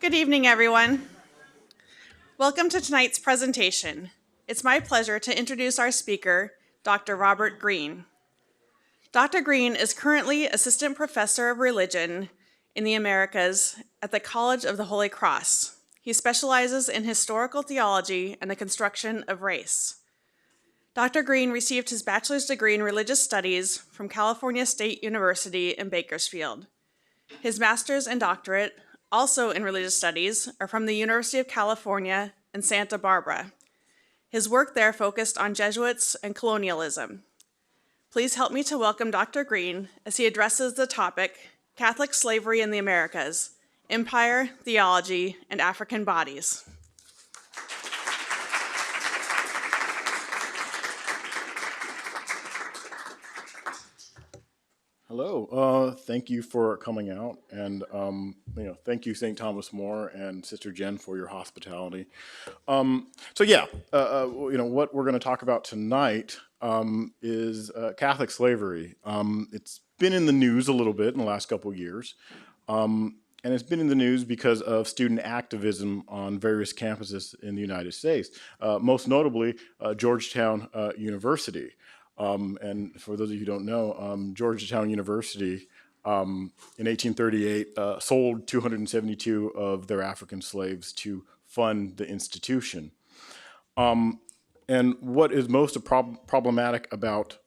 Good evening, everyone. Welcome to tonight's presentation. It's my pleasure to introduce our speaker, Dr. Robert Green. Dr. Green is currently Assistant Professor of Religion in the Americas at the College of the Holy Cross. He specializes in historical theology and the construction of race. Dr. Green received his bachelor's degree in religious studies from California State University in Bakersfield. His master's and doctorate, also in religious studies, are from the University of California in Santa Barbara. His work there focused on Jesuits and colonialism. Please help me to welcome Dr. Green as he addresses the topic, Catholic Slavery in the Americas, Empire, Theology, and African Bodies. Hello, thank you for coming out, and thank you, St. Thomas More and Sister Jen, for your hospitality. What we're going to talk about tonight is Catholic slavery. It's been in the news a little bit in the last couple of years, and it's been in the news because of student activism on various campuses in the United States, most notably Georgetown University. And for those of you who don't know, Georgetown University in 1838 sold 272 of their African slaves to fund the institution. And what is most problematic about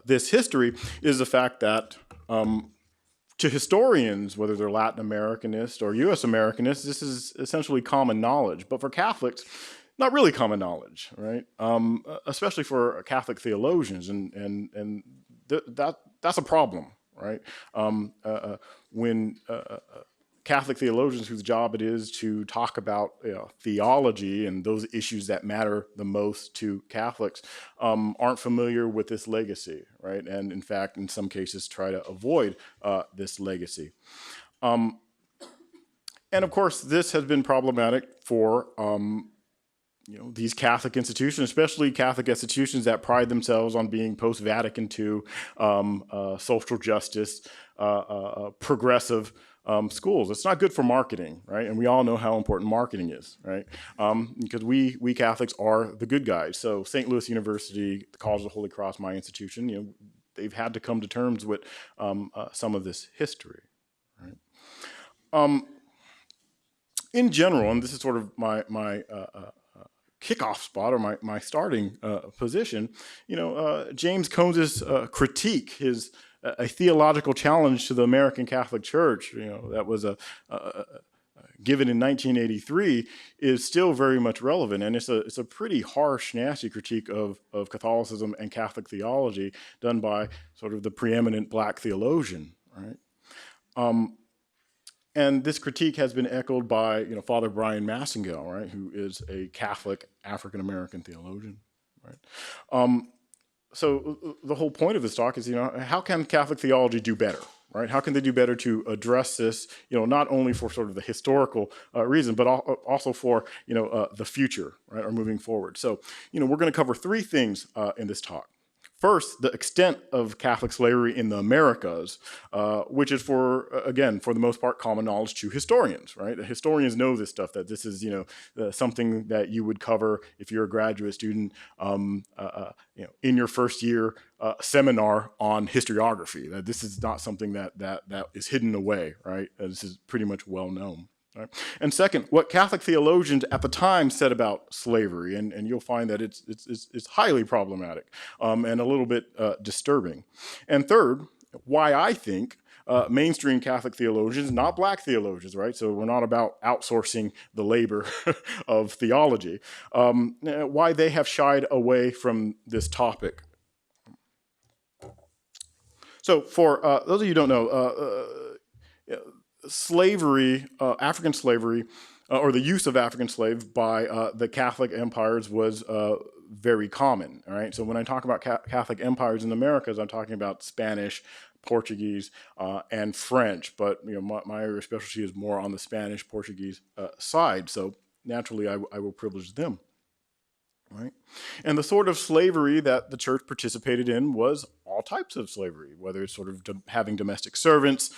this history is the fact that to historians, whether they're Latin Americanist or U.S. Americanist, this is essentially common knowledge. But for Catholics, not really common knowledge, right? Especially for Catholic theologians, and that's a problem, right? When Catholic theologians, whose job it is to talk about theology and those issues that matter the most to Catholics, aren't familiar with this legacy, right? And in fact, in some cases, try to avoid this legacy. And of course, this has been problematic for these Catholic institutions, especially Catholic institutions that pride themselves on being post-Vatican II, social justice, progressive schools. It's not good for marketing, right? And we all know how important marketing is, right? Because we Catholics are the good guys. So St. Louis University, the College of the Holy Cross, my institution, they've had to come to terms with some of this history, right? In general, and this is sort of my kickoff spot, or my starting position, James Cones's critique, his a theological challenge to the American Catholic Church, that was given in 1983, is still very much relevant, and it's a pretty harsh, nasty critique of Catholicism and Catholic theology done by sort of the preeminent Black theologian, right? And this critique has been echoed by, Father Brian Massengale, right, who is a Catholic African-American theologian, right? So the whole point of this talk is, how can Catholic theology do better, right? How can they do better to address this, not only for sort of the historical reason, but also for, the future, right, or moving forward. So, we're going to cover three things in this talk. First, the extent of Catholic slavery in the Americas, which is for the most part, common knowledge to historians, right? The historians know this stuff, that this is, something that you would cover if you're a graduate student, in your first year seminar on historiography. That this is not something that is hidden away, right? This is pretty much well known. Right? And second, what Catholic theologians at the time said about slavery, and you'll find that it's highly problematic and a little bit disturbing. And third, why I think mainstream Catholic theologians, not Black theologians, right? So we're not about outsourcing the labor of theology, why they have shied away from this topic. So for those of you who don't know, slavery, African slavery, or the use of African slaves by the Catholic empires was very common, all right? So when I talk about Catholic empires in the Americas, I'm talking about Spanish, Portuguese, and French, but my area of specialty is more on the Spanish, Portuguese side, so naturally I will privilege them, right? And the sort of slavery that the church participated in was all types of slavery, whether it's sort of having domestic servants,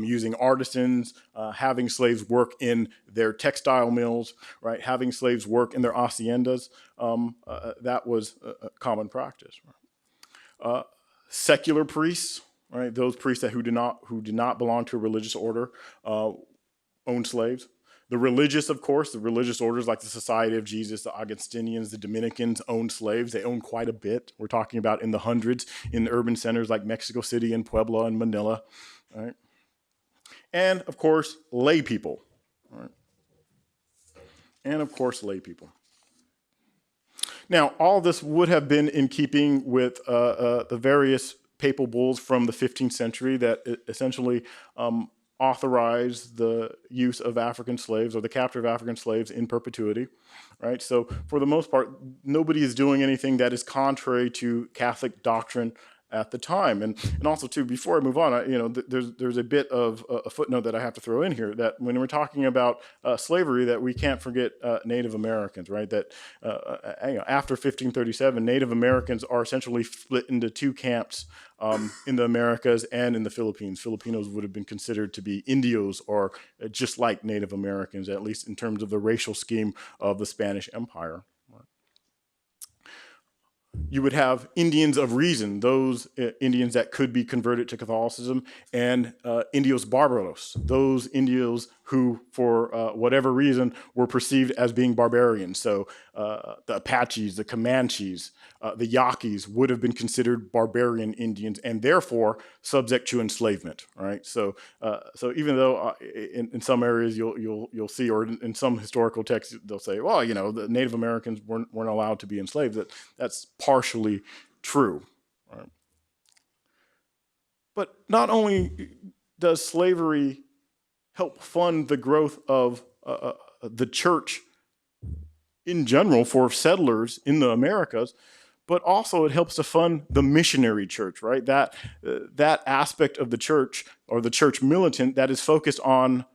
using artisans, having slaves work in their textile mills, right? Having slaves work in their haciendas. That was a common practice. Secular priests, right? Those priests who did not belong to a religious order, owned slaves. The religious, of course, the religious orders like the Society of Jesus, the Augustinians, the Dominicans owned slaves. They owned quite a bit. We're talking about in the hundreds in the urban centers like Mexico City and Puebla and Manila. Right? And, of course, lay people. Right? And, of course, lay people. Now, all this would have been in keeping with the various papal bulls from the 15th century that essentially authorized the use of African slaves or the capture of African slaves in perpetuity, right? So for the most part, nobody is doing anything that is contrary to Catholic doctrine at the time. And also too, before I move on, there's a bit of a footnote that I have to throw in here, that when we're talking about slavery, that we can't forget Native Americans, right? That after 1537, Native Americans are essentially split into two camps in the Americas and in the Philippines. Filipinos would have been considered to be Indios, or just like Native Americans, at least in terms of the racial scheme of the Spanish Empire. You would have Indians of reason, those Indians that could be converted to Catholicism, and Indios Barbaros, those Indios who, for whatever reason, were perceived as being barbarians. So the Apaches, the Comanches, the Yaquis would have been considered barbarian Indians and therefore subject to enslavement, right? So even though in some areas you'll see, or in some historical texts they'll say, well, the Native Americans weren't allowed to be enslaved. That's partially true, right? But not only does slavery help fund the growth of the church in general for settlers in the Americas, but also it helps to fund the missionary church, right? That aspect of the church, or the church militant, that is focused on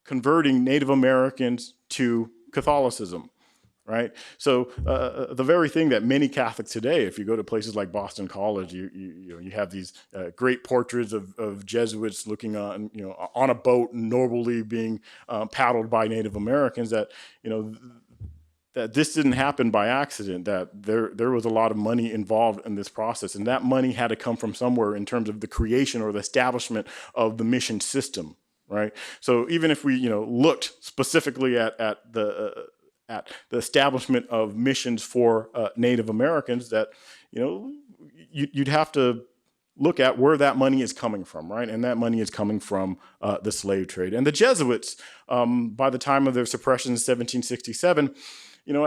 converting Native Americans to Catholicism, right? So the very thing that many Catholics today, if you go to places like Boston College, you have these great portraits of Jesuits looking on a boat nobly being paddled by Native Americans. That this didn't happen by accident, that there was a lot of money involved in this process, and that money had to come from somewhere in terms of the creation or the establishment of the mission system, right? So even if we looked specifically at the establishment of missions for Native Americans, that you'd have to look at where that money is coming from, right? And that money is coming from the slave trade. And the Jesuits, by the time of their suppression in 1767,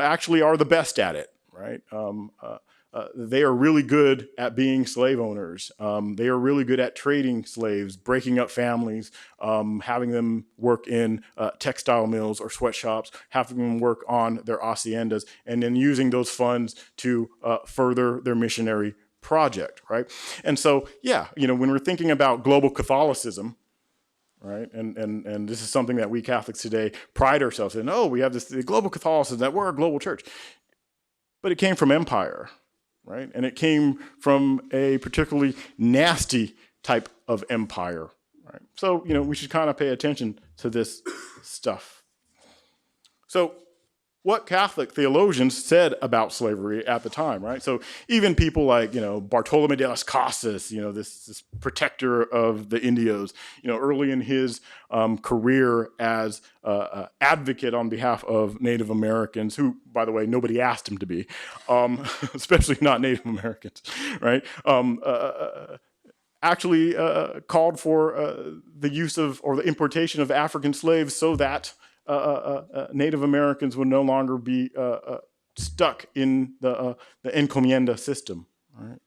actually are the best at it, right? They are really good at being slave owners. They are really good at trading slaves, breaking up families, having them work in textile mills or sweatshops, having them work on their haciendas, and then using those funds to further their missionary project, right? And so, when we're thinking about global Catholicism, right, and this is something that we Catholics today pride ourselves in. Oh, we have this global Catholicism, that we're a global church. But it came from empire, right? And it came from a particularly nasty type of empire, right? So, we should kind of pay attention to this stuff. So, what Catholic theologians said about slavery at the time, right? So even people like, Bartolome de las Casas, this protector of the Indios, early in his career as advocate on behalf of Native Americans, who, by the way, nobody asked him to be, especially not Native Americans, right? Actually called for the use of, or the importation of African slaves so that Native Americans would no longer be stuck in the encomienda system. Right?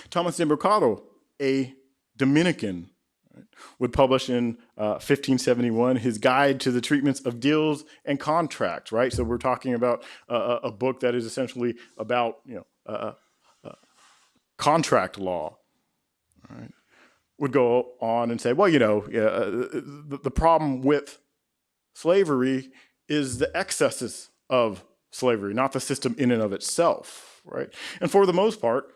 Thomas de Mercado, a Dominican, right, would publish in 1571 his Guide to the Treatments of Deals and Contracts. Right, so we're talking about a book that is essentially about contract law. Right? Would go on and say, well, the problem with slavery is the excesses of slavery, not the system in and of itself, right? And for the most part,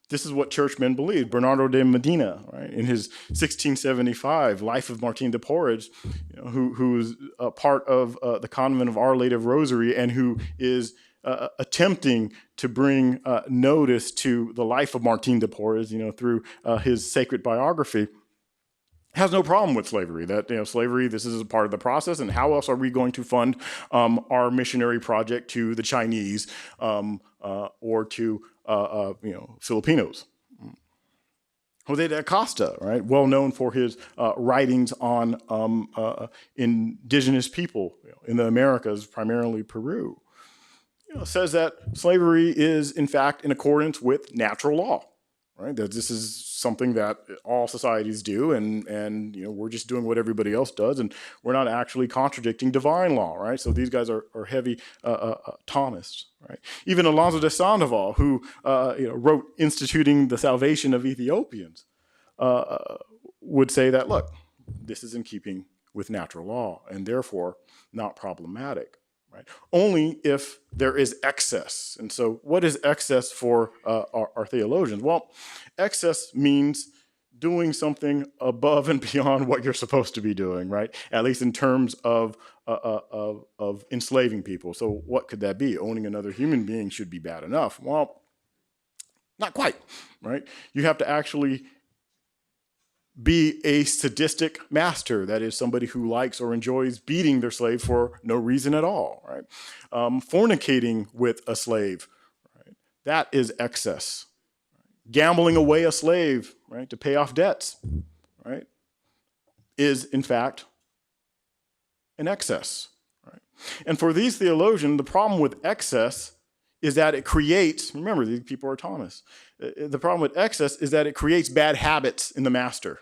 This is what churchmen believed. Bernardo de Medina, right, in his 1675 Life of Martin de Porres, who was a part of the convent of Our Lady of Rosary, and who is attempting to bring notice to the life of Martin de Porres, through his sacred biography, has no problem with slavery. That slavery, this is a part of the process, and how else are we going to fund our missionary project to the Chinese or to Filipinos? Jose de Acosta, right, well known for his writings on indigenous people in the Americas, primarily Peru, says that slavery is in fact in accordance with natural law. Right, that this is something that all societies do, and we're just doing what everybody else does, and we're not actually contradicting divine law, right? So these guys are heavy Thomists, right? Even Alonso de Sandoval, who wrote Instituting the Salvation of Ethiopians, would say that, look, this is in keeping with natural law, and therefore not problematic. Right? Only if there is excess. And so what is excess for our theologians? Well, excess means doing something above and beyond what you're supposed to be doing, right? At least in terms of enslaving people. So what could that be? Owning another human being should be bad enough. Well, not quite, right? You have to actually be a sadistic master, that is, somebody who likes or enjoys beating their slave for no reason at all, right? Fornicating with a slave, right? That is excess. Gambling away a slave, right, to pay off debts, right, is in fact an excess, right? And for these theologians, the problem with excess is that it creates, remember, these people are Thomas, the problem with excess is that it creates bad habits in the master.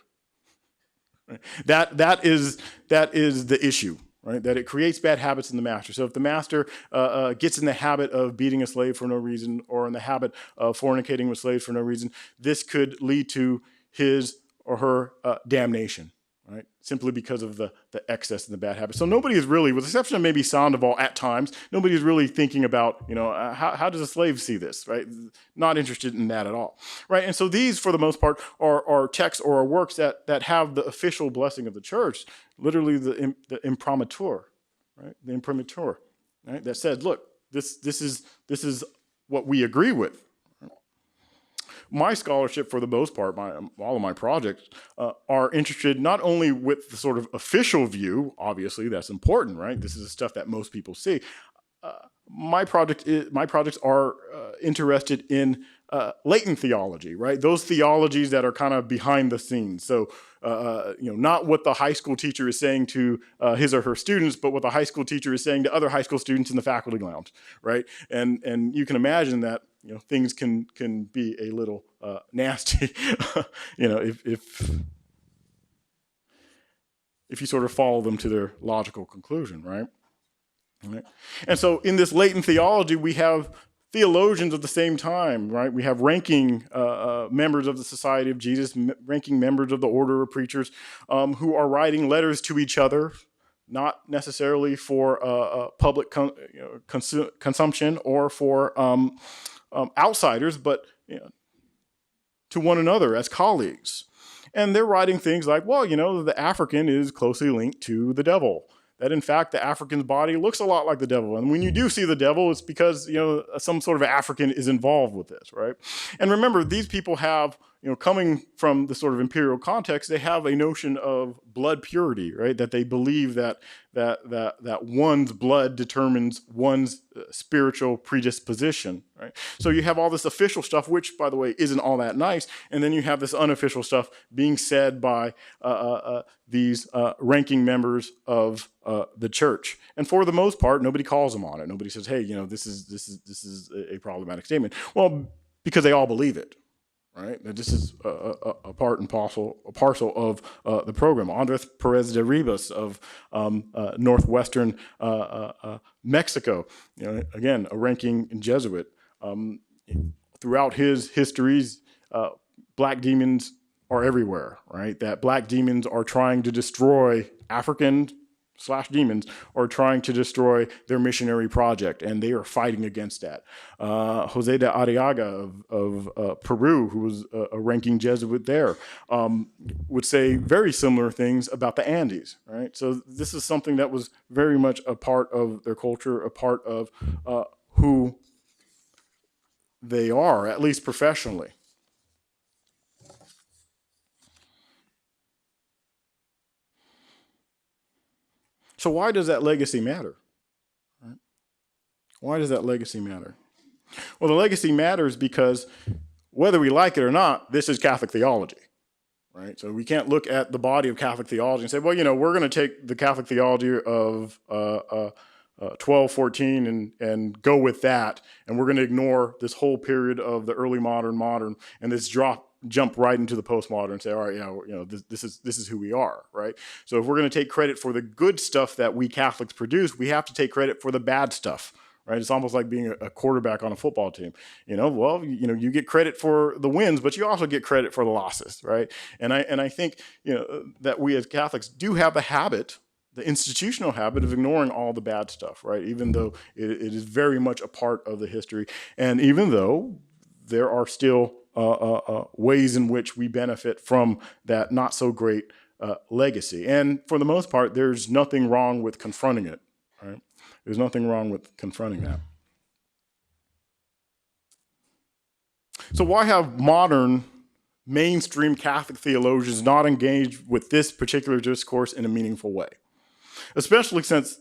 That is the issue, right? That it creates bad habits in the master. So if the master gets in the habit of beating a slave for no reason, or in the habit of fornicating with slaves for no reason, this could lead to his or her damnation, right? Simply because of the excess and the bad habits. So nobody is really, with the exception of maybe Sandoval at times, nobody is really thinking about, how does a slave see this, right? Not interested in that at all, right? And so these, for the most part, are texts or are works that have the official blessing of the church, literally the imprimatur, right? The imprimatur, right? That said, look, this is what we agree with. My scholarship, for the most part, all of my projects are interested not only with the sort of official view. Obviously, that's important, right? This is the stuff that most people see. My projects are interested in latent theology, right? Those theologies that are kind of behind the scenes. So, not what the high school teacher is saying to his or her students, but what the high school teacher is saying to other high school students in the faculty lounge, right? And you can imagine that things can be a little nasty, if you sort of follow them to their logical conclusion, right? Right. And so in this latent theology, we have theologians of the same time, right? We have ranking members of the Society of Jesus, ranking members of the Order of Preachers, who are writing letters to each other, not necessarily for public consumption or for outsiders, but to one another as colleagues. And they're writing things like, well, the African is closely linked to the devil. That in fact, the African's body looks a lot like the devil. And when you do see the devil, it's because, some sort of African is involved with this, right? And remember, these people have, coming from the sort of imperial context, they have a notion of blood purity, right? That they believe that one's blood determines one's spiritual predisposition, right? So you have all this official stuff, which, by the way, isn't all that nice. And then you have this unofficial stuff being said by these ranking members of the church. And for the most part, nobody calls them on it. Nobody says, hey, this is a problematic statement. Well, because they all believe it. Right, that this is a part and parcel of the program. Andres Perez de Rivas of Northwestern Mexico, again a ranking Jesuit. Throughout his histories, black demons are everywhere. Right, that black demons are trying to destroy African demons are trying to destroy their missionary project, and they are fighting against that. Jose de Arriaga of Peru, who was a ranking Jesuit there, would say very similar things about the Andes, right? So this is something that was very much a part of their culture, a part of who they are, at least professionally. So why does that legacy matter? Right? Why does that legacy matter? Well, the legacy matters because whether we like it or not, this is Catholic theology, right? So we can't look at the body of Catholic theology and say, well, we're going to take the Catholic theology of 1214 and go with that, and we're going to ignore this whole period of the early modern, and jump right into the postmodern and say, all right, this is who we are, right? So if we're going to take credit for the good stuff that we Catholics produce, we have to take credit for the bad stuff, right? It's almost like being a quarterback on a football team. You get credit for the wins, but you also get credit for the losses, right? And I think that we as Catholics do have the institutional habit of ignoring all the bad stuff, right? Even though it is very much a part of the history, and even though there are still ways in which we benefit from that not so great legacy. And for the most part, there's nothing wrong with confronting it, right? There's nothing wrong with confronting that. So why have modern mainstream Catholic theologians not engaged with this particular discourse in a meaningful way? Especially since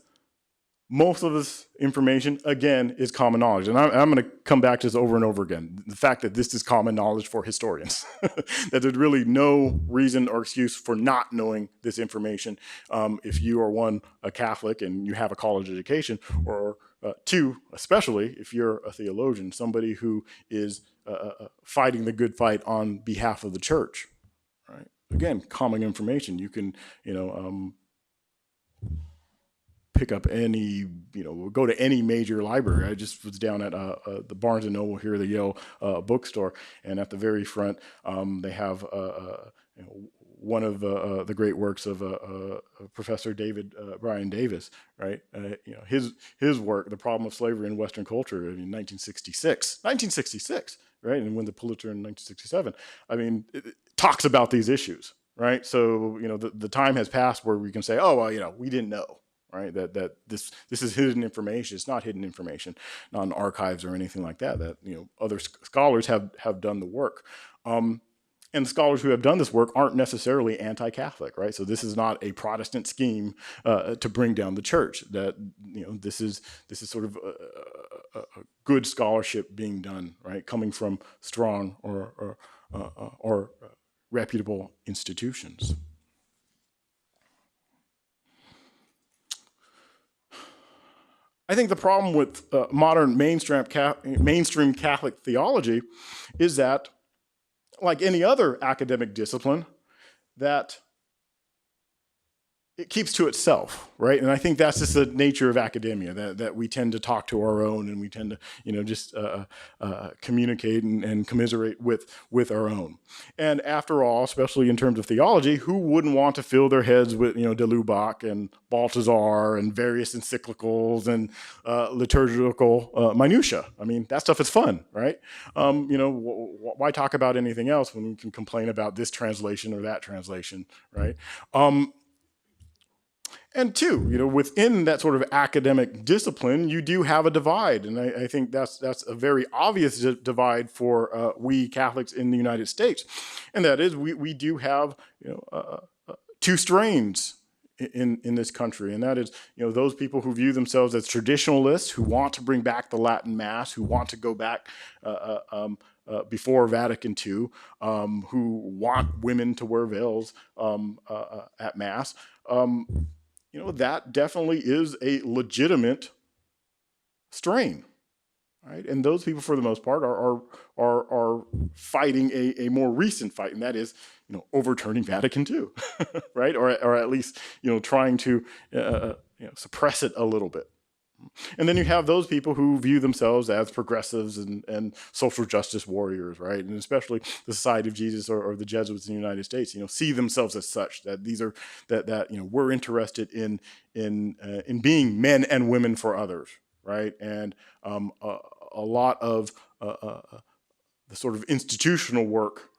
most of this information, again, is common knowledge. And I'm going to come back to this over and over again. The fact that this is common knowledge for historians, that there's really no reason or excuse for not knowing this information if you are a Catholic and you have a college education, or two, especially if you're a theologian, somebody who is fighting the good fight on behalf of the church, right? Again, common information. You can, pick up any, go to any major library. I just was down at the Barnes & Noble here, the Yale bookstore, and at the very front, they have one of the great works of Professor Brian Davis, right? His work, The Problem of Slavery in Western Culture, in 1966, right? And won the Pulitzer in 1967. I mean, it talks about these issues, right? So, the time has passed where we can say, oh, well, we didn't know. Right, that this is hidden information. It's not hidden information, not in archives or anything like that. That other scholars have done the work, and the scholars who have done this work aren't necessarily anti-Catholic, right? So this is not a Protestant scheme to bring down the church. That this is sort of a good scholarship being done, right, coming from strong or reputable institutions. I think the problem with modern mainstream Catholic theology is that, like any other academic discipline, that it keeps to itself, right? And I think that's just the nature of academia, that we tend to talk to our own, and we tend to, just communicate and commiserate with our own. And after all, especially in terms of theology, who wouldn't want to fill their heads with, de Lubac and Balthazar and various encyclicals and liturgical minutia? I mean, that stuff is fun, right? Why talk about anything else when we can complain about this translation or that translation, right? And two, within that sort of academic discipline, you do have a divide. And I think that's a very obvious divide for we Catholics in the United States. And that is we do have, two strains in this country. And that is, those people who view themselves as traditionalists, who want to bring back the Latin Mass, who want to go back before Vatican II, who want women to wear veils at Mass. That definitely is a legitimate strain, right? And those people, for the most part, are fighting a more recent fight, and that is, overturning Vatican II, right? Or at least, trying to suppress it a little bit. And then you have those people who view themselves as progressives and social justice warriors, right? And especially the Society of Jesus or the Jesuits in the United States, see themselves as such, that these are that we're interested in being men and women for others, right? And a lot of the sort of institutional work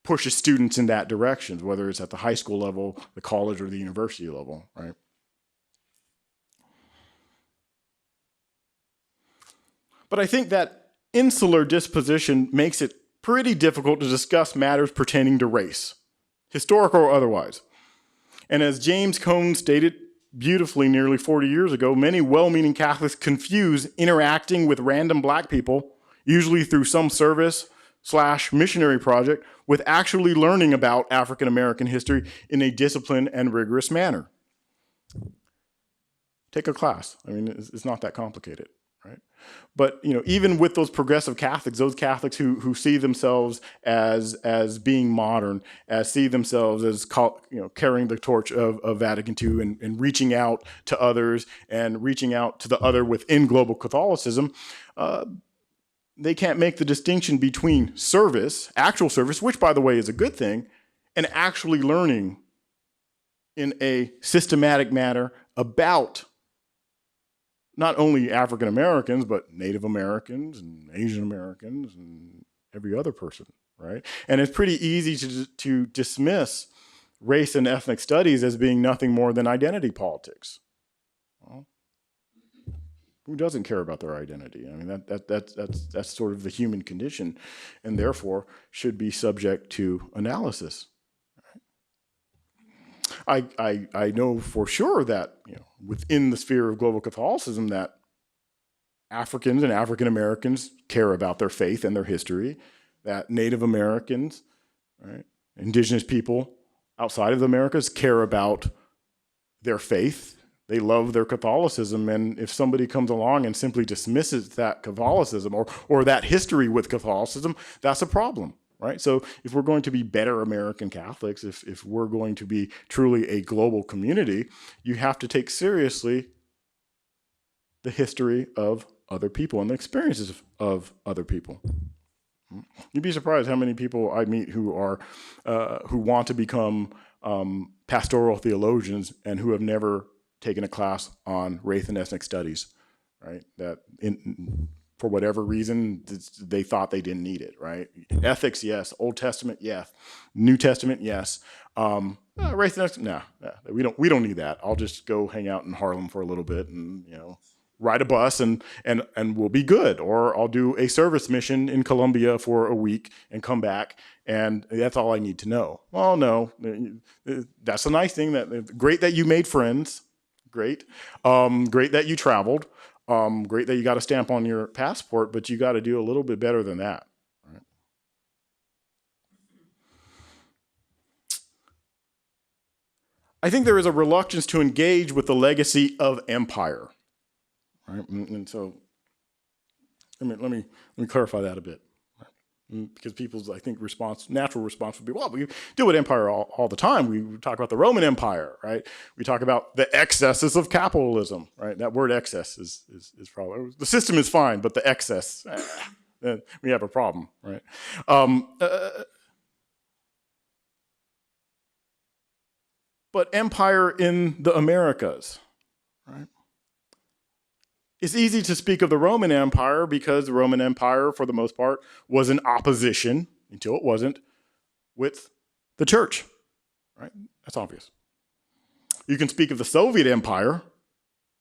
pushes students in that direction, whether it's at the high school level, the college, or the university level, right? But I think that insular disposition makes it pretty difficult to discuss matters pertaining to race, historical or otherwise. And as James Cone stated beautifully nearly 40 years ago, many well-meaning Catholics confuse interacting with random black people, usually through some service/missionary project, with actually learning about African American history in a disciplined and rigorous manner. Take a class. I mean, it's not that complicated, right? But even with those progressive Catholics, those Catholics who see themselves as being modern, see themselves as carrying the torch of Vatican II and reaching out to others and reaching out to the other within global Catholicism, they can't make the distinction between service, actual service, which by the way is a good thing, and actually learning in a systematic manner about not only African Americans, but Native Americans and Asian Americans and every other person, right? And it's pretty easy to dismiss race and ethnic studies as being nothing more than identity politics. Well, who doesn't care about their identity? I mean, that's sort of the human condition, and therefore should be subject to analysis. I know for sure that within the sphere of global Catholicism that Africans and African Americans care about their faith and their history, that Native Americans, right, Indigenous people outside of the Americas care about their faith. They love their Catholicism, and if somebody comes along and simply dismisses that Catholicism or that history with Catholicism, that's a problem. Right? So if we're going to be better American Catholics, if we're going to be truly a global community, you have to take seriously the history of other people and the experiences of other people. You'd be surprised how many people I meet who want to become pastoral theologians and who have never taken a class on race and ethnic studies, right? That for whatever reason, they thought they didn't need it, right? Ethics, yes. Old Testament, yes. New Testament, yes. Race and ethnics, no, we don't need that. I'll just go hang out in Harlem for a little bit and ride a bus and we'll be good. Or I'll do a service mission in Colombia for a week and come back, and that's all I need to know. Well, no, that's a nice thing. Great that you made friends. Great, great that you traveled. Great that you got a stamp on your passport, but you got to do a little bit better than that. Right? I think there is a reluctance to engage with the legacy of empire. Right? And so, let me clarify that a bit, because people's, I think, natural response would be, well, we deal with empire all the time. We talk about the Roman Empire, right? We talk about the excesses of capitalism, right? That word excess is probably, the system is fine, but the excess, we have a problem, right? But empire in the Americas, right? It's easy to speak of the Roman Empire because the Roman Empire, for the most part, was in opposition, until it wasn't, with the church, right? That's obvious. You can speak of the Soviet Empire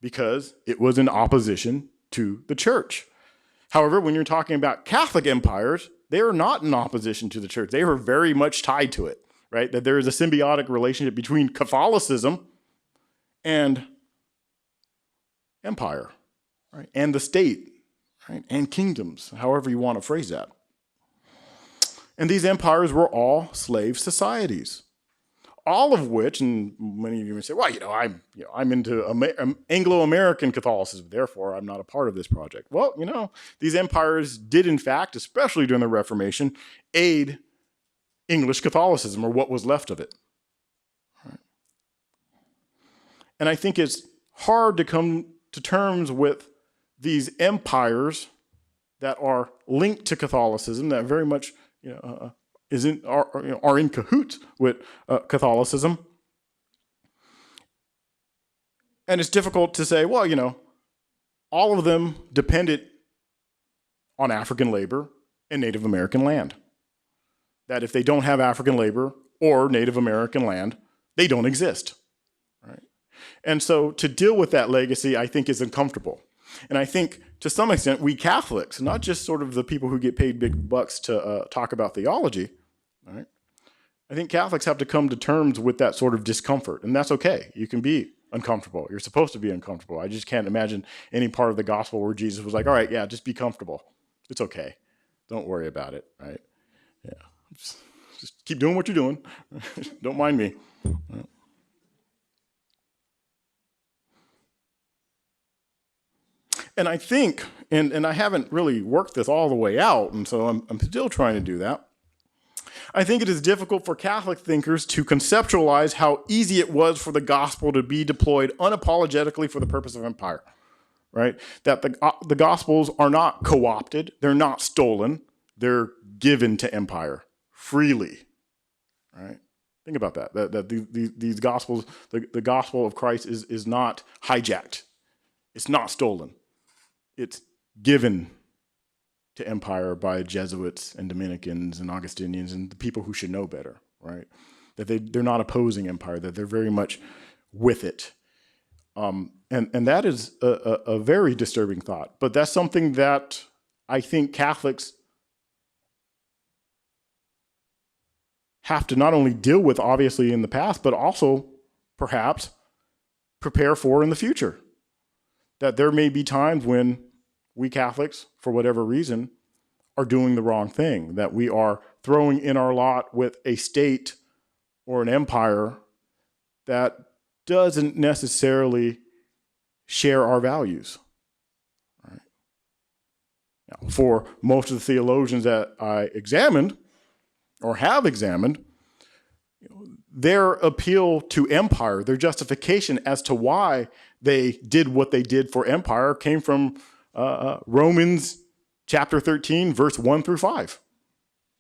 because it was in opposition to the church. However, when you're talking about Catholic empires, they are not in opposition to the church. They are very much tied to it, right? That there is a symbiotic relationship between Catholicism and empire. Right? And the state, right? And kingdoms, however you want to phrase that. And these empires were all slave societies, all of which, and many of you may say, well, I'm into Anglo-American Catholicism, therefore I'm not a part of this project. Well, these empires did in fact, especially during the Reformation, aid English Catholicism, or what was left of it. Right? And I think it's hard to come to terms with these empires that are linked to Catholicism, that very much are in cahoots with Catholicism. And it's difficult to say, well, all of them depended on African labor and Native American land. That if they don't have African labor or Native American land, they don't exist. Right? And so to deal with that legacy, I think, is uncomfortable. And I think to some extent, we Catholics, not just sort of the people who get paid big bucks to talk about theology, right? I think Catholics have to come to terms with that sort of discomfort, and that's okay. You can be uncomfortable. You're supposed to be uncomfortable. I just can't imagine any part of the gospel where Jesus was like, all right, yeah, just be comfortable. It's okay. Don't worry about it, right? Yeah. Just keep doing what you're doing. Don't mind me. Right? And I think, and I haven't really worked this all the way out, and so I'm still trying to do that. I think it is difficult for Catholic thinkers to conceptualize how easy it was for the gospel to be deployed unapologetically for the purpose of empire, right? That the gospels are not co-opted, they're not stolen, they're given to empire freely, right? Think about that. That these gospels, the gospel of Christ is not hijacked, it's not stolen, it's given to empire by Jesuits and Dominicans and Augustinians and the people who should know better, right? That they're not opposing empire, that they're very much with it. And that is a very disturbing thought. But that's something that I think Catholics have to not only deal with, obviously, in the past, but also perhaps prepare for in the future. That there may be times when we Catholics, for whatever reason, are doing the wrong thing, that we are throwing in our lot with a state or an empire that doesn't necessarily share our values. Right? Now, for most of the theologians that I examined or have examined, their appeal to empire, their justification as to why they did what they did for empire came from Romans chapter 13, verse 1 through 5.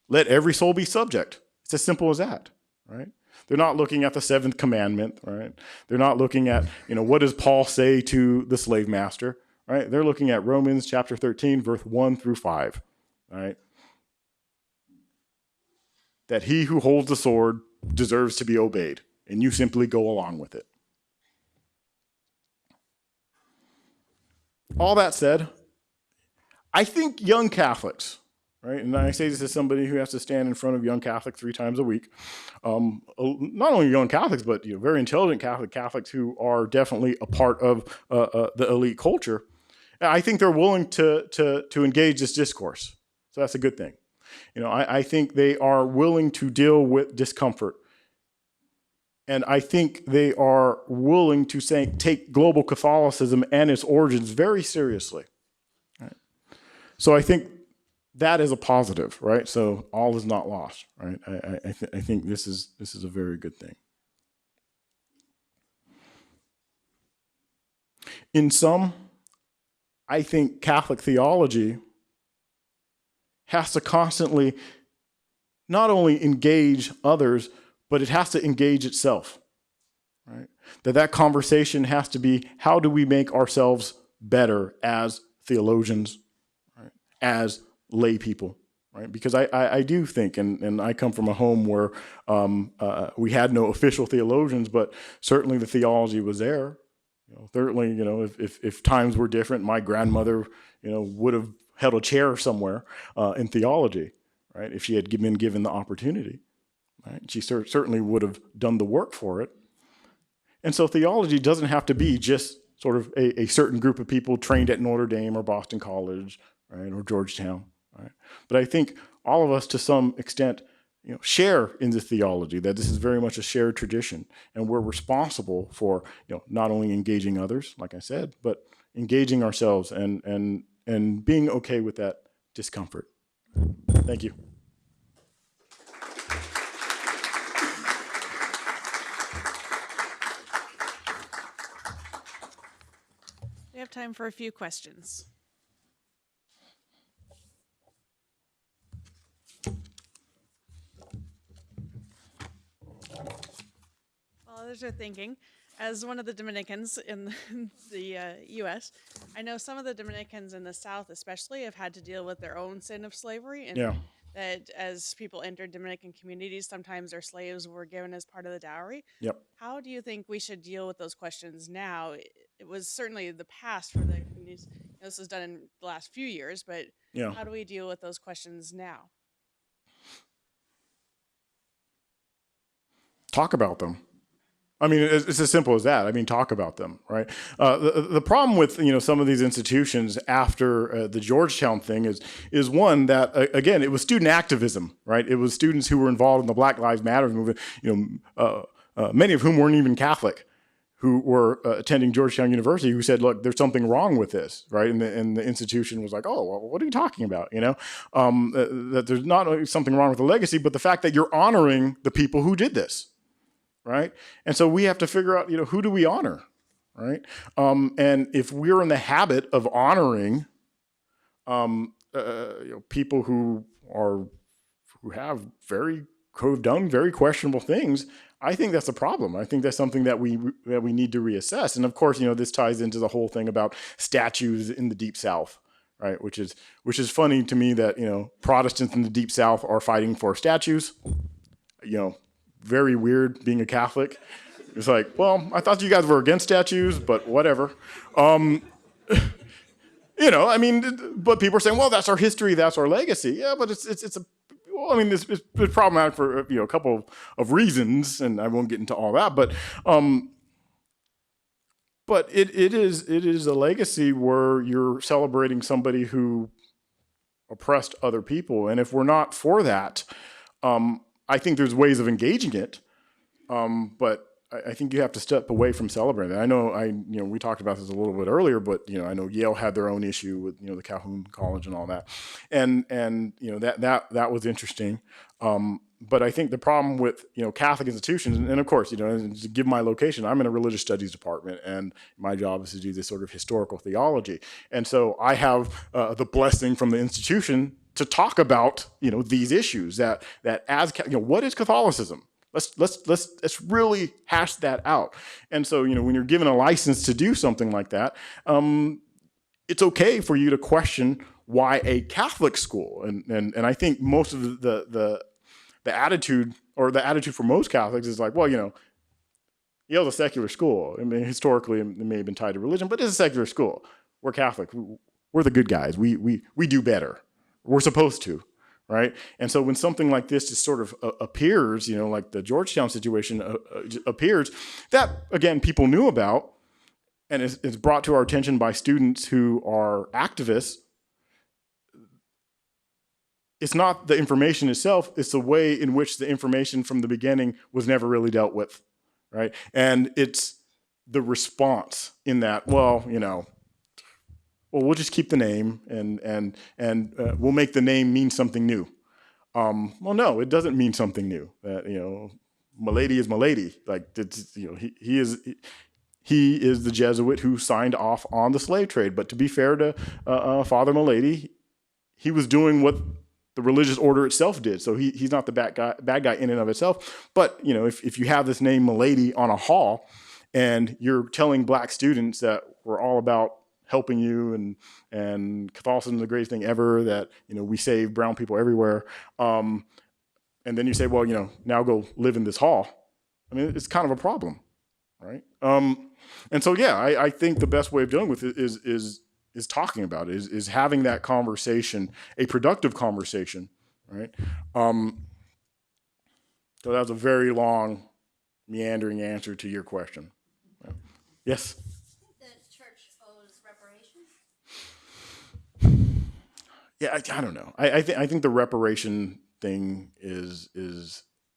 Let every soul be subject. It's as simple as that, right? They're not looking at the seventh commandment, right? They're not looking at, what does Paul say to the slave master, right? They're looking at Romans chapter 13, verse 1 through 5, right? That he who holds the sword deserves to be obeyed, and you simply go along with it. All that said, I think young Catholics, right, and I say this as somebody who has to stand in front of young Catholics 3 times a week, not only young Catholics, but very intelligent Catholics who are definitely a part of the elite culture. I think they're willing to engage this discourse, so that's a good thing. I think they are willing to deal with discomfort. And I think they are willing to take global Catholicism and its origins very seriously. Right? So I think that is a positive, right? So all is not lost, right? I think this is a very good thing. In sum, I think Catholic theology has to constantly not only engage others, but it has to engage itself, right? That conversation has to be, how do we make ourselves better as theologians, right? As lay people, right? Because I do think, and I come from a home where we had no official theologians, but certainly the theology was there. Certainly, if times were different, my grandmother, would have held a chair somewhere in theology, right? If she had been given the opportunity. Right? She certainly would have done the work for it. And so theology doesn't have to be just sort of a certain group of people trained at Notre Dame or Boston College, right, or Georgetown. Right? But I think all of us, to some extent, share in this theology, that this is very much a shared tradition, and we're responsible for not only engaging others, like I said, but engaging ourselves and being okay with that discomfort. Thank you. have time for a few questions. While others are thinking, as one of the Dominicans in the U.S., I know some of the Dominicans in the South especially have had to deal with their own sin of slavery, and Yeah. that as people entered Dominican communities, sometimes their slaves were given as part of the dowry. Yep. How do you think we should deal with those questions now? It was certainly the past for the communities. This was done in the last few years, but Yeah. how do we deal with those questions now? Talk about them. I mean, it's as simple as that. I mean, talk about them, right? The problem with some of these institutions after the Georgetown thing is one that again, it was student activism, right? It was students who were involved in the Black Lives Matter movement. Many of whom weren't even Catholic, who were attending Georgetown University, who said, "Look, there's something wrong with this," right? And the institution was like, "Oh, well, what are you talking about?" That there's not only something wrong with the legacy, but the fact that you're honoring the people who did this. Right. And so we have to figure out, who do we honor? Right. And if we're in the habit of honoring people who have done very questionable things, I think that's a problem. I think that's something that we need to reassess. And of course, this ties into the whole thing about statues in the Deep South. Right. Which is funny to me that, Protestants in the Deep South are fighting for statues. Very weird being a Catholic. It's like, well, I thought you guys were against statues, but whatever. But people are saying, well, that's our history, that's our legacy. Yeah, but it's problematic for a couple of reasons, and I won't get into all that. But it is a legacy where you're celebrating somebody who oppressed other people, and if we're not for that, I think there's ways of engaging it, but I think you have to step away from celebrating it. I know we talked about this a little bit earlier, but I know Yale had their own issue with the Calhoun College and all that, and that was interesting. But I think the problem with Catholic institutions, and of course to give my location, I'm in a religious studies department, and my job is to do this sort of historical theology, and so I have the blessing from the institution to talk about these issues that as what is Catholicism? Let's really hash that out. And so when you're given a license to do something like that, it's okay for you to question why a Catholic school, and I think most of the attitude for most Catholics is like, well, Yale's a secular school. I mean, historically it may have been tied to religion, but it's a secular school. We're Catholic. We're the good guys. We do better. We're supposed to, right? And so when something like this just sort of appears, like the Georgetown situation appears, that, again, people knew about, and it's brought to our attention by students who are activists, it's not the information itself, it's the way in which the information from the beginning was never really dealt with, right? And it's the response in that, well, we'll just keep the name and we'll make the name mean something new. Well, no, it doesn't mean something new. Milady is Milady. Like he is the Jesuit who signed off on the slave trade. But to be fair to Father Milady, he was doing what the religious order itself did. So he's not the bad guy in and of itself. But if you have this name Milady on a hall, and you're telling black students that we're all about helping you and Catholicism is the greatest thing ever, that we save brown people everywhere, and then you say, well, now go live in this hall. I mean, it's kind of a problem, right? And so I think the best way of dealing with it is talking about it, is having that conversation, a productive conversation, right? So that was a very long, meandering answer to your question. Yes. Yeah, I don't know. I think the reparation thing is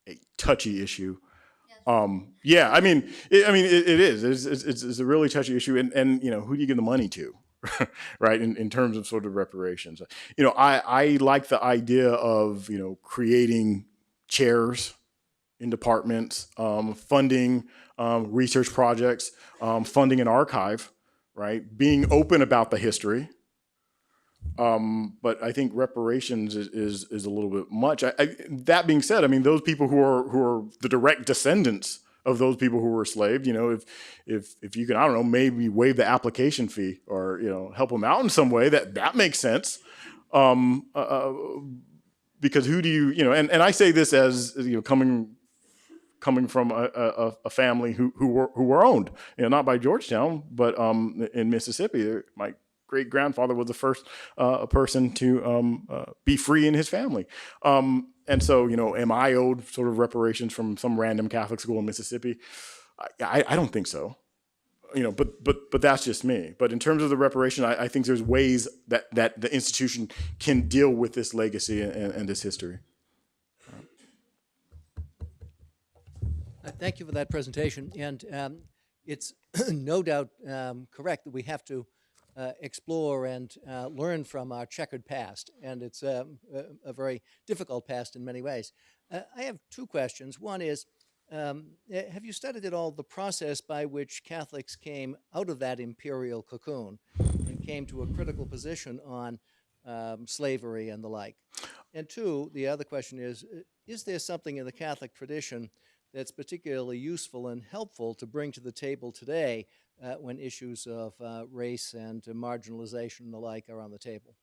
a touchy issue. Yeah, I mean, it is. It's a really touchy issue, and who do you give the money to, right? In terms of sort of reparations, I like the idea of creating chairs in departments, funding research projects, funding an archive, right? Being open about the history. But I think reparations is a little bit much. That being said, I mean, those people who are the direct descendants of those people who were enslaved, if you can, I don't know, maybe waive the application fee or, help them out in some way, that makes sense. Because who do you, and I say this as, coming from a family who were owned, not by Georgetown, but in Mississippi. My great grandfather was the first person to be free in his family. And so, am I owed sort of reparations from some random Catholic school in Mississippi? I don't think so. But that's just me. But in terms of the reparation, I think there's ways that the institution can deal with this legacy and this history. Thank you for that presentation. And it's no doubt correct that we have to explore and learn from our checkered past. And it's a very difficult past in many ways. I have two questions. One is, have you studied at all the process by which Catholics came out of that imperial cocoon and came to a critical position on slavery and the like? And two, the other question is there something in the Catholic tradition that's particularly useful and helpful to bring to the table today when issues of race and marginalization and the like are on the table?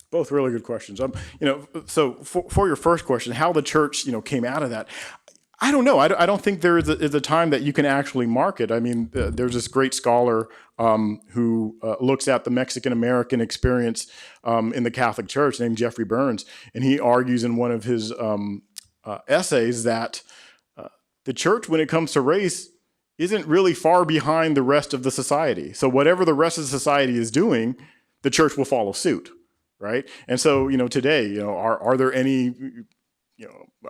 Both really good questions. So for your first question, how the church, came out of that, I don't know. I don't think there is a time that you can actually mark it. I mean, there's this great scholar who looks at the Mexican-American experience in the Catholic Church named Jeffrey Burns, and he argues in one of his essays that the church, when it comes to race, isn't really far behind the rest of the society. So whatever the rest of the society is doing, the church will follow suit, right? And so, today, are there any,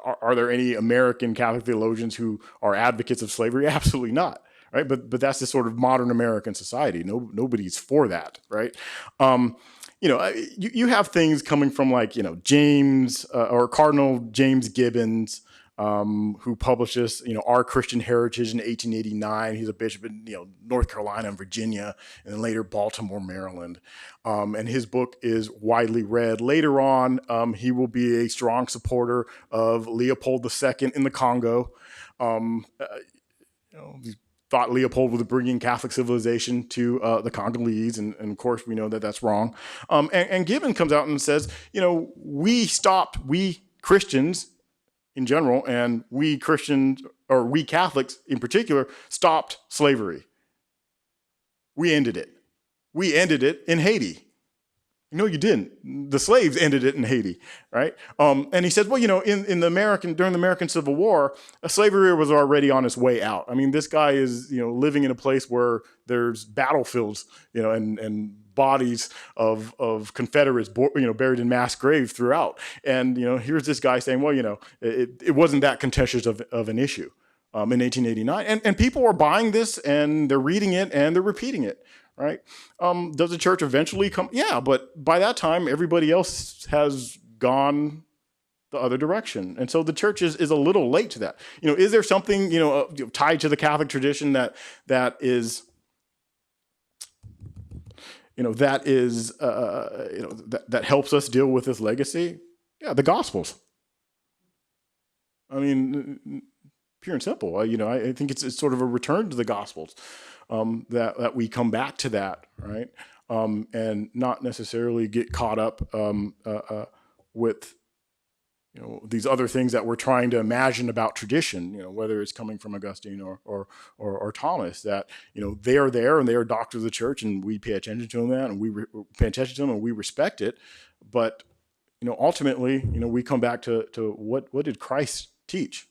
are there any American Catholic theologians who are advocates of slavery? Absolutely not, right? But that's the sort of modern American society. Nobody's for that, right? You have things coming from like, James or Cardinal James Gibbons, who published this, Our Christian Heritage in 1889. He's a bishop in, North Carolina and Virginia, and then later Baltimore, Maryland. And his book is widely read. Later on, he will be a strong supporter of Leopold II in the Congo. He thought Leopold was bringing Catholic civilization to the Congolese, and of course we know that that's wrong. And Gibbon comes out and says, we Christians in general, and we Christians, or we Catholics in particular, stopped slavery. We ended it. We ended it in Haiti. No, you didn't. The slaves ended it in Haiti, right? And he said, well, during the American Civil War, slavery was already on its way out. I mean, this guy is, living in a place where there's battlefields, and bodies of Confederates, buried in mass graves throughout. And, here's this guy saying, well, it wasn't that contentious of an issue in 1889. And people are buying this, and they're reading it, and they're repeating it. Right? Does the church eventually come? Yeah, but by that time, everybody else has gone the other direction. And so the church is a little late to that. Is there something, tied to the Catholic tradition that is, that helps us deal with this legacy? Yeah, the Gospels. I mean, pure and simple. I think it's sort of a return to the Gospels. That we come back to that, right? And not necessarily get caught up with, these other things that we're trying to imagine about tradition, whether it's coming from Augustine or Thomas, that, they are there and they are doctors of the church, and we pay attention to them, and we pay attention to them and we respect it. But, ultimately, we come back to what did Christ teach?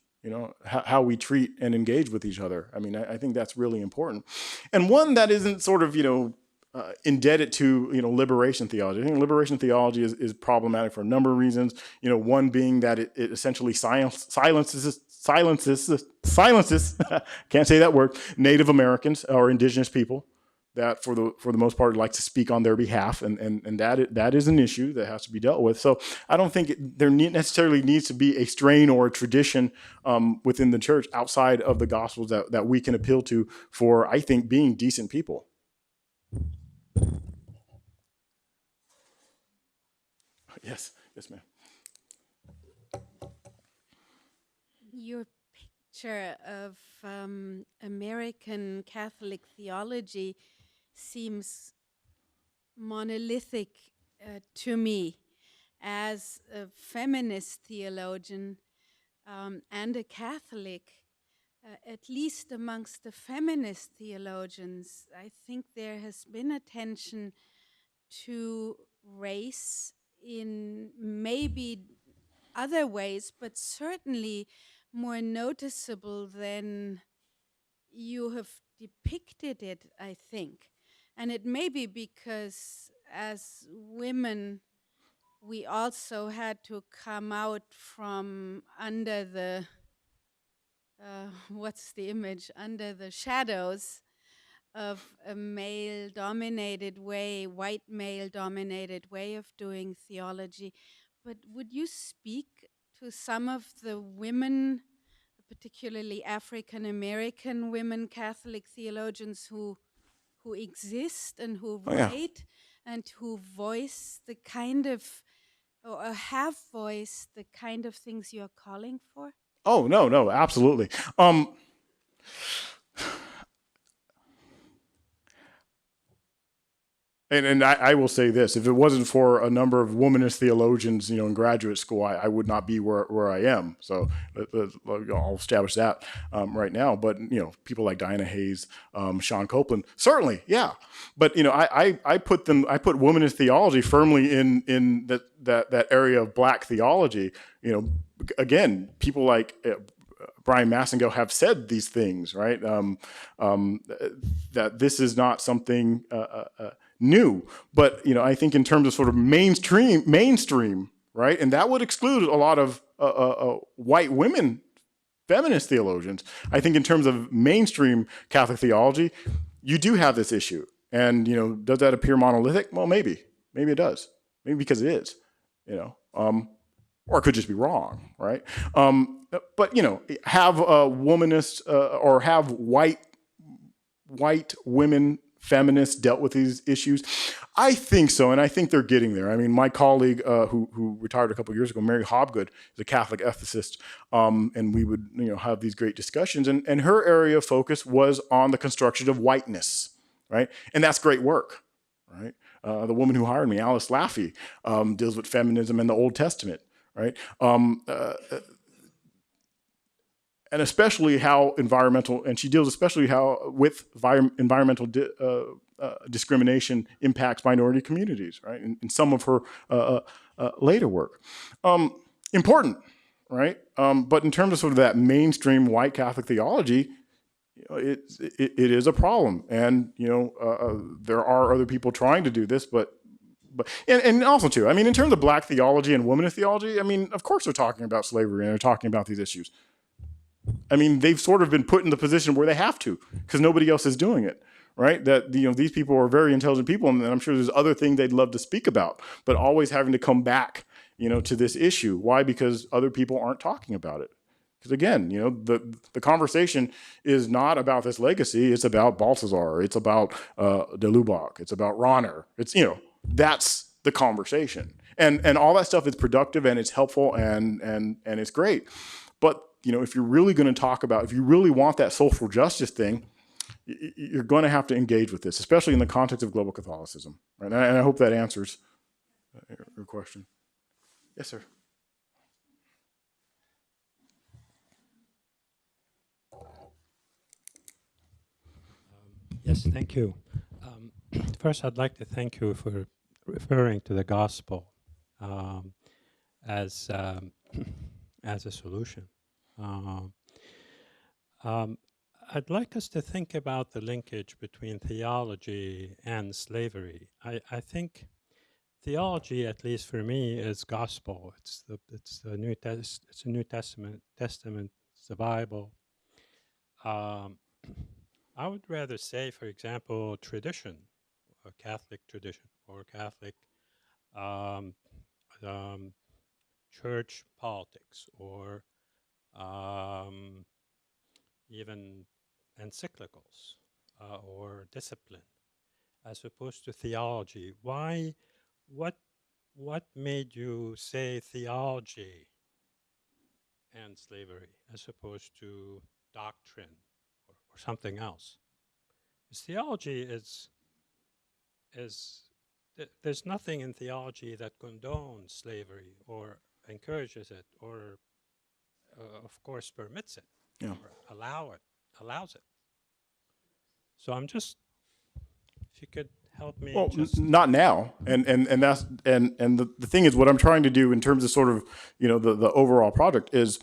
How we treat and engage with each other. I mean, I think that's really important. And one that isn't sort of, indebted to, liberation theology. I think liberation theology is problematic for a number of reasons. One being that it essentially silences, can't say that word, Native Americans or Indigenous people. that for the most part likes to speak on their behalf, and that is an issue that has to be dealt with. So I don't think there necessarily needs to be a strain or a tradition within the church outside of the Gospels that we can appeal to for, I think, being decent people. Yes, ma'am. Your picture of American Catholic theology seems monolithic to me as a feminist theologian and a Catholic. At least amongst the feminist theologians, I think there has been attention to race in maybe other ways, but certainly more noticeable than you have depicted it, I think. And it may be because as women, we also had to come out from under the, what's the image, under the shadows of a male-dominated way, white male-dominated way of doing theology. But would you speak to some of the women, particularly African American women Catholic theologians who exist and who Oh, yeah. write and who voice the kind of, or have voiced the kind of things you're calling for? Oh, no, absolutely. And I will say this: if it wasn't for a number of womanist theologians, in graduate school, I would not be where I am. So I'll establish that right now. But people like Diana Hayes, Sean Copeland, certainly, yeah. But I put womanist theology firmly in that area of Black theology. Again, people like Brian Massengill have said these things, right? That this is not something new, but I think in terms of sort of mainstream, right, and that would exclude a lot of white women, feminist theologians. I think in terms of mainstream Catholic theology, you do have this issue, and does that appear monolithic? Well, maybe it does, maybe because it is, or it could just be wrong, right? But have a womanist or have white women feminists dealt with these issues? I think so, and I think they're getting there. I mean, my colleague who retired a couple of years ago, Mary Hobgood, is a Catholic ethicist, and we would have these great discussions. And her area of focus was on the construction of whiteness, right? And that's great work, right? The woman who hired me, Alice Laffey, deals with feminism and the Old Testament, right? And especially how she deals especially with environmental discrimination impacts minority communities, right? In some of her later work. Important, right? But in terms of sort of that mainstream white Catholic theology, it is a problem. And, there are other people trying to do this, but also too, I mean, in terms of Black theology and womanist theology, I mean, of course they're talking about slavery and they're talking about these issues. I mean, they've sort of been put in the position where they have to, because nobody else is doing it, right? That these people are very intelligent people, and I'm sure there's other things they'd love to speak about, but always having to come back, to this issue. Why? Because other people aren't talking about it. Because again, the conversation is not about this legacy. It's about Balthazar. It's about de Lubac. It's about Ronner. It's that's the conversation, and all that stuff is productive and it's helpful and it's great, but if you're really going to talk about, if you really want that social justice thing, you're going to have to engage with this, especially in the context of global Catholicism. Right? And I hope that answers your question. Yes, sir. Yes, thank you. First, I'd like to thank you for referring to the gospel as a solution. I'd like us to think about the linkage between theology and slavery. I think theology, at least for me, is gospel. It's the New Testament. It's the Bible. I would rather say, for example, tradition, a Catholic tradition, or Catholic um, um, church politics, or um, even encyclicals or discipline, as opposed to theology. Why? What? What made you say theology and slavery as opposed to doctrine or something else? Because theology is there's nothing in theology that condones slavery or encourages it or of course permits it Yeah. or allows it. So I'm just, if you could help me Well, just. not now, and that's and the thing is, what I'm trying to do in terms of sort of the overall project is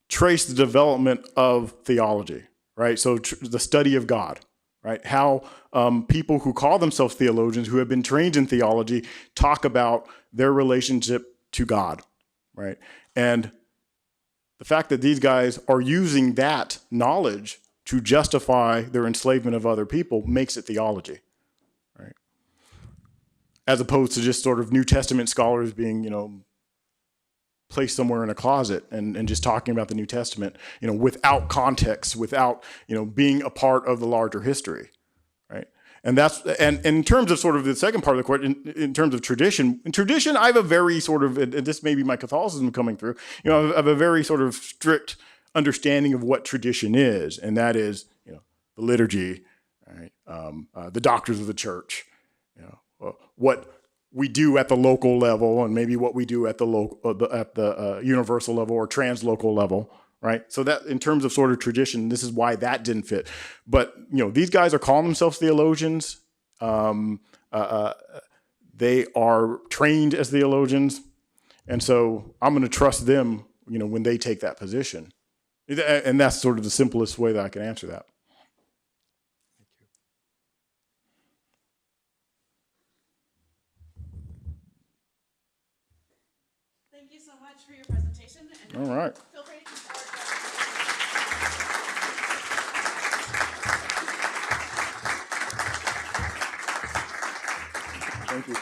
trace the development of theology, right? So the study of God, right? How people who call themselves theologians, who have been trained in theology, talk about their relationship to God, right? And the fact that these guys are using that knowledge to justify their enslavement of other people makes it theology, right? As opposed to just sort of New Testament scholars being, placed somewhere in a closet and just talking about the New Testament, without context, without, being a part of the larger history, right? And that's, and in terms of sort of the second part of the question, in terms of tradition, I have a very sort of, and this may be my Catholicism coming through, I have a very sort of strict understanding of what tradition is, and that is, the liturgy, right? The doctors of the church, what we do at the local level, and maybe what we do at the universal level or translocal level, right? So that, in terms of sort of tradition, this is why that didn't fit. But these guys are calling themselves theologians. They are trained as theologians, and so I'm going to trust them, when they take that position. And that's sort of the simplest way that I can answer that. Thank you so much for your presentation. And All right. feel free to Thank you.